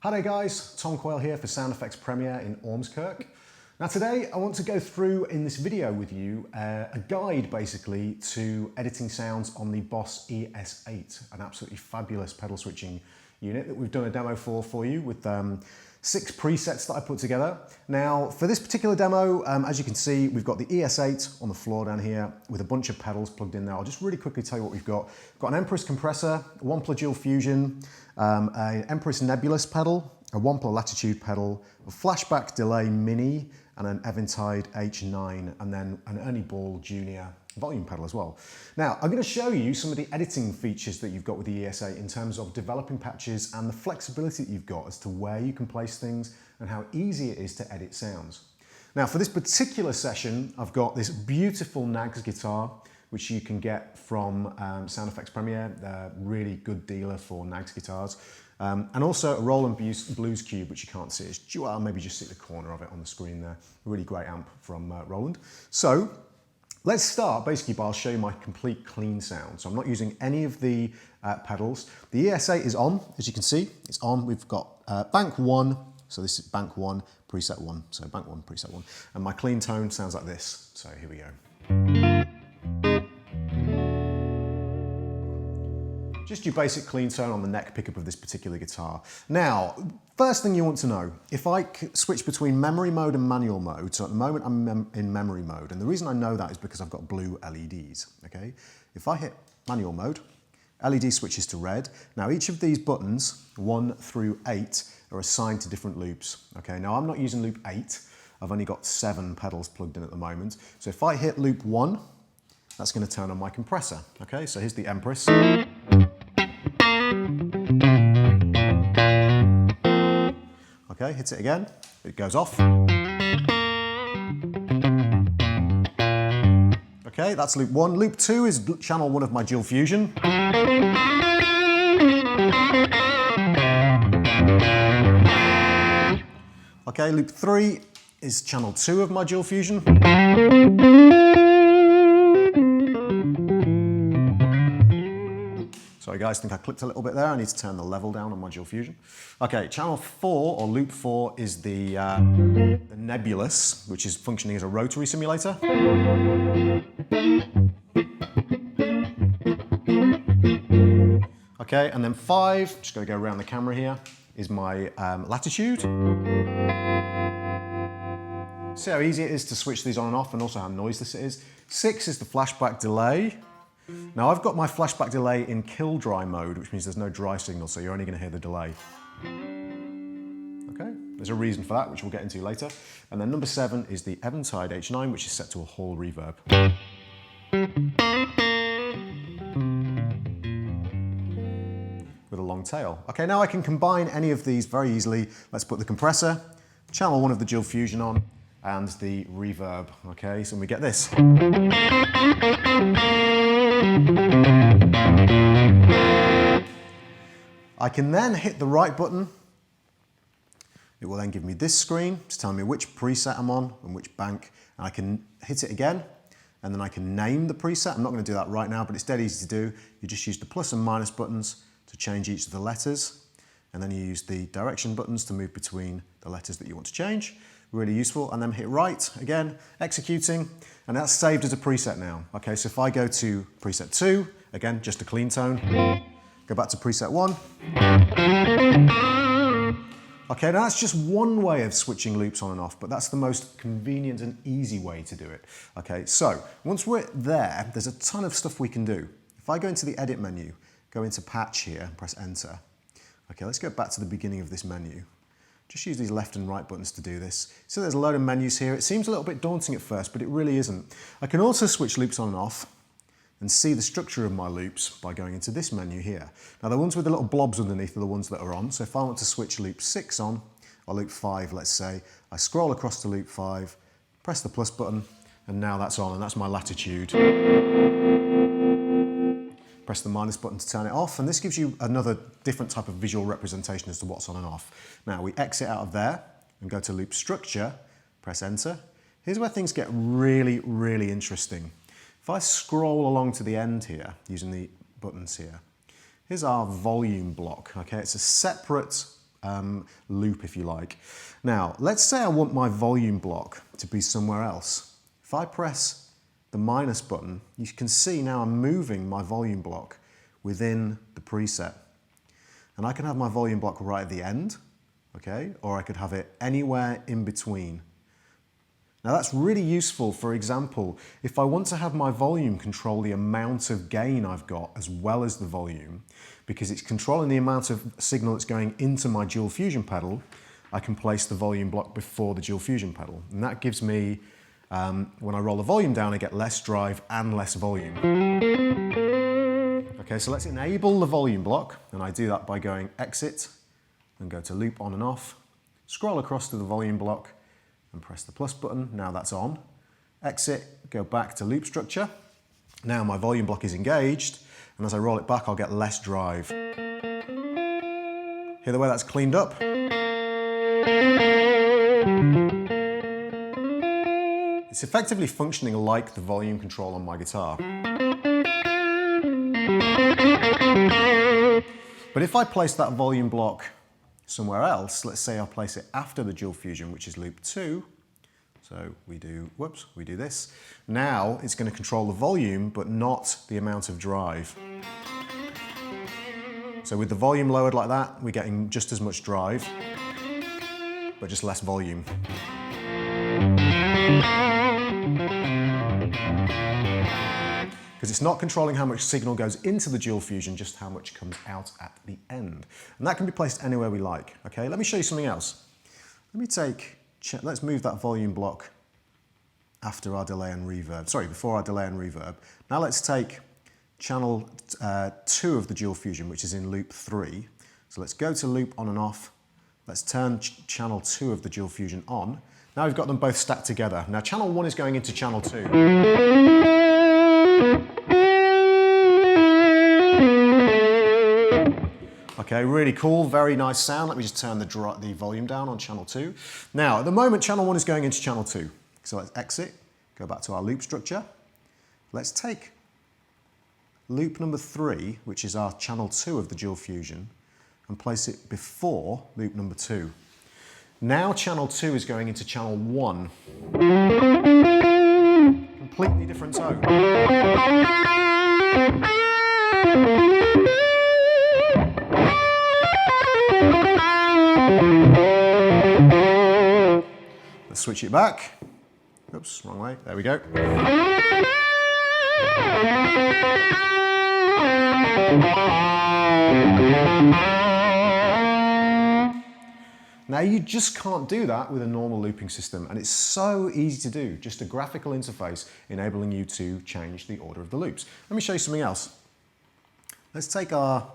Hi there guys, Tom Quayle here for Sound Effects Premiere in Ormskirk. Now today I want to go through in this video with you a guide basically to editing sounds on the Boss ES-8, an absolutely fabulous pedal switching unit that we've done a demo for you with 6 presets that I put together. Now for this particular demo, as you can see, we've got the ES-8 on the floor down here with a bunch of pedals plugged in there. I'll just really quickly tell you what we've got. We've got an Empress compressor, a 1+ dual fusion, an Empress nebulous pedal, a 1+ latitude pedal, a flashback delay mini, and an Eventide H9, and then an Ernie Ball Junior volume pedal as well. Now, I'm going to show you some of the editing features that you've got with the ES-8 in terms of developing patches and the flexibility that you've got as to where you can place things and how easy it is to edit sounds. Now, for this particular session, I've got this beautiful Nags guitar, which you can get from Sound Effects Premiere, a really good dealer for Nags guitars. And also a Roland Blues Cube, which you can't see. I'll maybe just see the corner of it on the screen there. A really great amp from Roland. So let's start basically by I'll show you my complete clean sound. So I'm not using any of the pedals. The ES-8 is on, as you can see. It's on. We've got bank 1. So this is bank 1, preset 1. So bank 1, preset 1. And my clean tone sounds like this. So here we go. Just your basic clean tone on the neck pickup of this particular guitar. Now, first thing you want to know, if I switch between memory mode and manual mode, so at the moment I'm in memory mode, and the reason I know that is because I've got blue LEDs, okay? If I hit manual mode, LED switches to red. Now each of these buttons, 1 through 8, are assigned to different loops, okay? Now I'm not using loop 8, I've only got 7 pedals plugged in at the moment. So if I hit loop 1, that's going to turn on my compressor, okay? So here's the Empress. Okay, hit it again, it goes off. Okay, that's loop 1. Loop 2 is channel 1 of my dual fusion. Okay, loop 3 is channel 2 of my dual fusion. Sorry guys, I think I clipped a little bit there. I need to turn the level down on my dual fusion. Okay, channel 4 or loop 4 is the nebulous, which is functioning as a rotary simulator. Okay, and then 5, just going to go around the camera here, is my latitude. See how easy it is to switch these on and off, and also how noiseless it is. 6 is the flashback delay. Now I've got my flashback delay in kill dry mode, which means there's no dry signal, so you're only going to hear the delay. Okay, there's a reason for that, which we'll get into later. And then number 7 is the Eventide H9, which is set to a hall reverb. With a long tail. Okay, now I can combine any of these very easily. Let's put the compressor, channel 1 of the dual fusion on, and the reverb. Okay, so we get this. I can then hit the right button. It will then give me this screen, just telling me which preset I'm on and which bank. And I can hit it again, and then I can name the preset. I'm not going to do that right now, but it's dead easy to do. You just use the plus and minus buttons to change each of the letters, and then you use the direction buttons to move between the letters that you want to change. Really useful. And then hit right, again, executing, and that's saved as a preset now. Okay, so if I go to preset 2, again, just a clean tone, go back to preset 1. Okay, now that's just one way of switching loops on and off, but that's the most convenient and easy way to do it. Okay, so once we're there, there's a ton of stuff we can do. If I go into the edit menu, go into patch here, and press enter. Okay, let's go back to the beginning of this menu. Just use these left and right buttons to do this. So there's a load of menus here. It seems a little bit daunting at first, but it really isn't. I can also switch loops on and off and see the structure of my loops by going into this menu here. Now the ones with the little blobs underneath are the ones that are on. So if I want to switch loop 6 on, or loop 5, let's say, I scroll across to loop 5, press the plus button, and now that's on, and that's my latitude. Press the minus button to turn it off, and this gives you another different type of visual representation as to what's on and off. Now we exit out of there and go to loop structure, press enter. Here's where things get really, really interesting. If I scroll along to the end here, using the buttons here, here's our volume block, okay? It's a separate loop, if you like. Now, let's say I want my volume block to be somewhere else. If I press the minus button, you can see now I'm moving my volume block within the preset. And I can have my volume block right at the end, okay? Or I could have it anywhere in between. Now that's really useful. For example, if I want to have my volume control the amount of gain I've got as well as the volume, because it's controlling the amount of signal that's going into my dual fusion pedal, I can place the volume block before the dual fusion pedal. And that gives me, when I roll the volume down, I get less drive and less volume. Okay, so let's enable the volume block, and I do that by going exit and go to loop on and off, scroll across to the volume block and press the plus button. Now that's on. Exit, go back to loop structure. Now my volume block is engaged, and as I roll it back, I'll get less drive. Hear the way that's cleaned up? It's effectively functioning like the volume control on my guitar. But if I place that volume block somewhere else, let's say I place it after the dual fusion, which is loop 2. So we do this. Now it's going to control the volume, but not the amount of drive. So with the volume lowered like that, we're getting just as much drive, but just less volume. Because it's not controlling how much signal goes into the dual fusion, just how much comes out at the end. And that can be placed anywhere we like. Okay, let me show you something else. Let's move that volume block after our delay and reverb. Sorry, before our delay and reverb. Now let's take channel 2 of the dual fusion, which is in loop 3. So let's go to loop on and off. Let's turn channel 2 of the dual fusion on. Now we've got them both stacked together. Now channel 1 is going into channel 2. Okay, really cool, very nice sound. Let me just turn the volume down on channel 2. Now, at the moment, channel 1 is going into channel 2. So let's exit, go back to our loop structure. Let's take loop number 3, which is our channel 2 of the dual fusion, and place it before loop number 2. Now channel 2 is going into channel 1. Completely different tone. Let's switch it back. Oops, wrong way. There we go. Now you just can't do that with a normal looping system, and it's so easy to do, just a graphical interface enabling you to change the order of the loops. Let me show you something else. Let's take our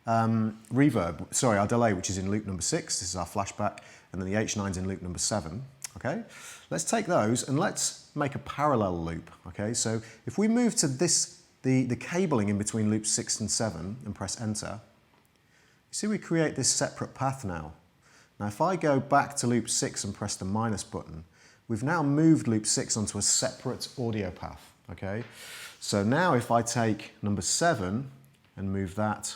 our delay, which is in loop number 6. This is our flashback, and then the H9's in loop number 7. Okay, let's take those and let's make a parallel loop. Okay, so if we move to this, the cabling in between loops 6 and 7 and press enter, you see we create this separate path now. Now if I go back to loop 6 and press the minus button, we've now moved loop 6 onto a separate audio path. Okay, so now if I take number 7 and move that,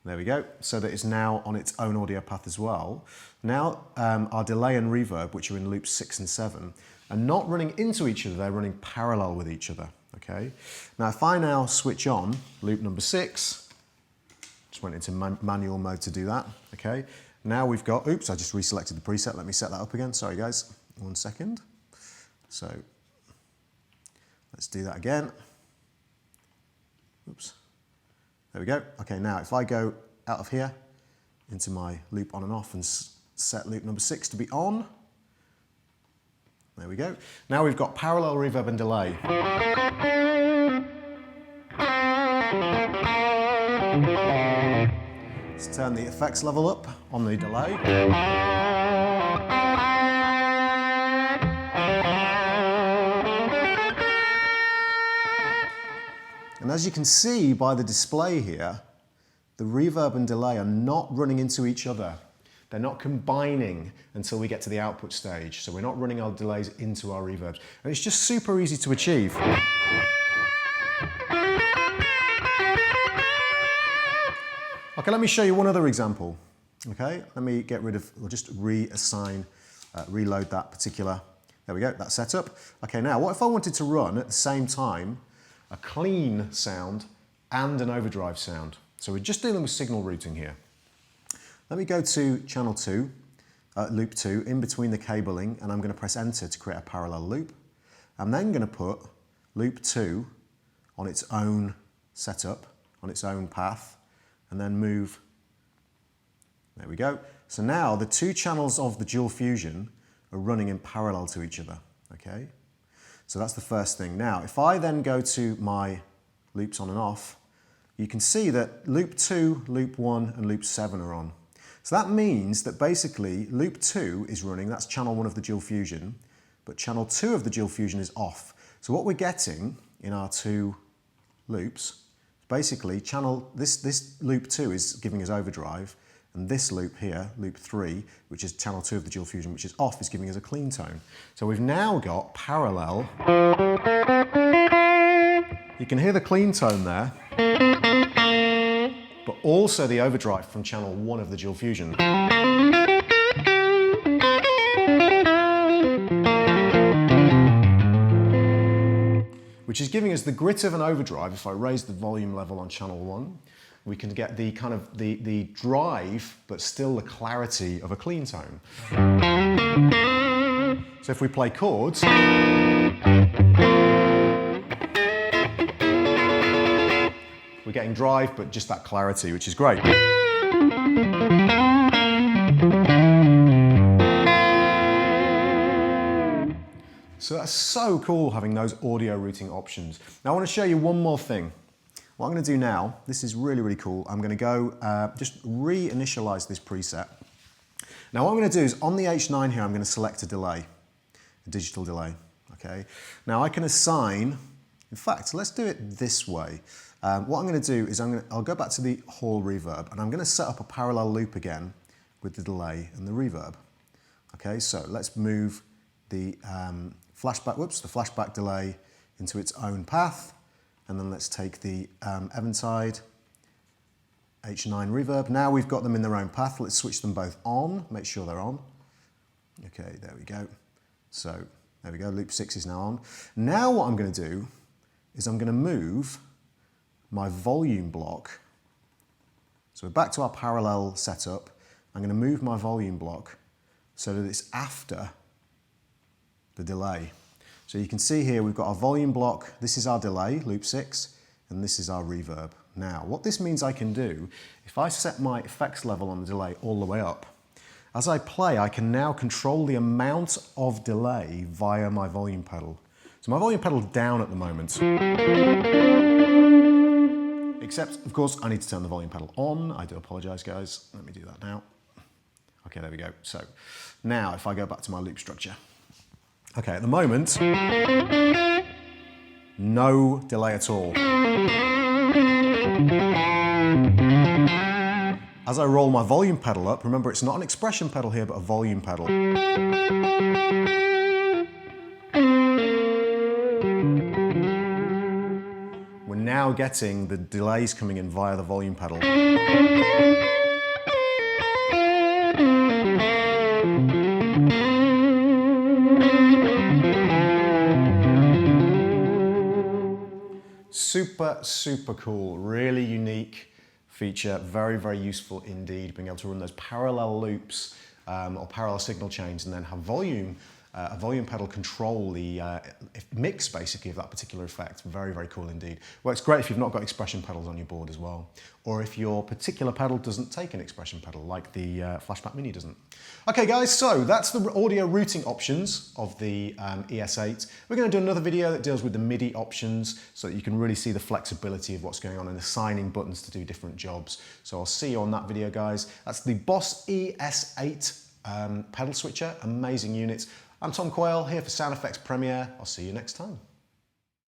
there we go, so that it's now on its own audio path as well. Now our delay and reverb, which are in loops 6 and 7, are not running into each other, they're running parallel with each other. Okay. Now if I now switch on loop number 6, just went into manual mode to do that. Okay. Now we've got, I just reselected the preset, let me set that up again, sorry guys, 1 second. So let's do that again. There we go. Okay, now if I go out of here into my loop on and off and set loop number 6 to be on, there we go. Now we've got parallel reverb and delay. Let's turn the effects level up on the delay. And as you can see by the display here, the reverb and delay are not running into each other. They're not combining until we get to the output stage. So we're not running our delays into our reverbs. And it's just super easy to achieve. Okay, Okay, let me show you one other example. Okay, let me get rid of, we'll just reassign, reload that particular, there we go, that's set up. Okay, now what if I wanted to run at the same time a clean sound and an overdrive sound? So we're just dealing with signal routing here. Let me go to channel 2, loop 2, in between the cabling, and I'm going to press enter to create a parallel loop. I'm then going to put loop 2 on its own setup, on its own path, and then move. There we go. So now the two channels of the dual fusion are running in parallel to each other, okay? So that's the first thing. Now, if I then go to my loops on and off, you can see that loop 2, loop 1, and loop 7 are on. So that means that basically loop 2 is running, that's channel 1 of the dual fusion, but channel 2 of the dual fusion is off. So what we're getting in our two loops, basically this loop 2 is giving us overdrive, and this loop here, loop 3, which is channel 2 of the dual fusion, which is off, is giving us a clean tone. So we've now got parallel. You can hear the clean tone there, but also the overdrive from channel 1 of the dual fusion. Which is giving us the grit of an overdrive. If I raise the volume level on channel 1, we can get the kind of the drive, but still the clarity of a clean tone. So if we play chords, we're getting drive, but just that clarity, which is great. So that's so cool having those audio routing options. Now I want to show you one more thing. What I'm going to do now, this is really, really cool. I'm going to go just reinitialize this preset. Now what I'm going to do is on the H9 here, I'm going to select a delay, a digital delay. Okay. Now I can assign, in fact, let's do it this way. What I'm going to do is I'll go back to the hall reverb, and I'm going to set up a parallel loop again with the delay and the reverb. Okay, so let's move the flashback delay into its own path, and then let's take the Eventide H9 reverb. Now we've got them in their own path. Let's switch them both on, make sure they're on. Okay, there we go. So there we go, loop 6 is now on. Now what I'm going to do is I'm going to move my volume block. So we're back to our parallel setup. I'm going to move my volume block so that it's after the delay. So you can see here we've got our volume block, this is our delay, loop 6, and this is our reverb. Now, what this means I can do, if I set my effects level on the delay all the way up, as I play, I can now control the amount of delay via my volume pedal. So my volume pedal is down at the moment. Except, of course, I need to turn the volume pedal on. I do apologize, guys. Let me do that now. Okay, there we go. So now if I go back to my loop structure. Okay, at the moment, no delay at all. As I roll my volume pedal up, remember it's not an expression pedal here, but a volume pedal. We're now getting the delays coming in via the volume pedal. Super, super cool, really unique feature, very, very useful indeed, being able to run those parallel loops or parallel signal chains and then have a volume pedal control the mix basically of that particular effect. Very, very cool indeed. Works great if you've not got expression pedals on your board as well, or if your particular pedal doesn't take an expression pedal like the Flashback Mini doesn't. Okay guys, so that's the audio routing options of the ES-8. We're going to do another video that deals with the MIDI options so that you can really see the flexibility of what's going on and assigning buttons to do different jobs. So I'll see you on that video, guys. That's the Boss ES-8 pedal switcher, amazing units. I'm Tom Quayle, here for Sound Effects Premiere. I'll see you next time.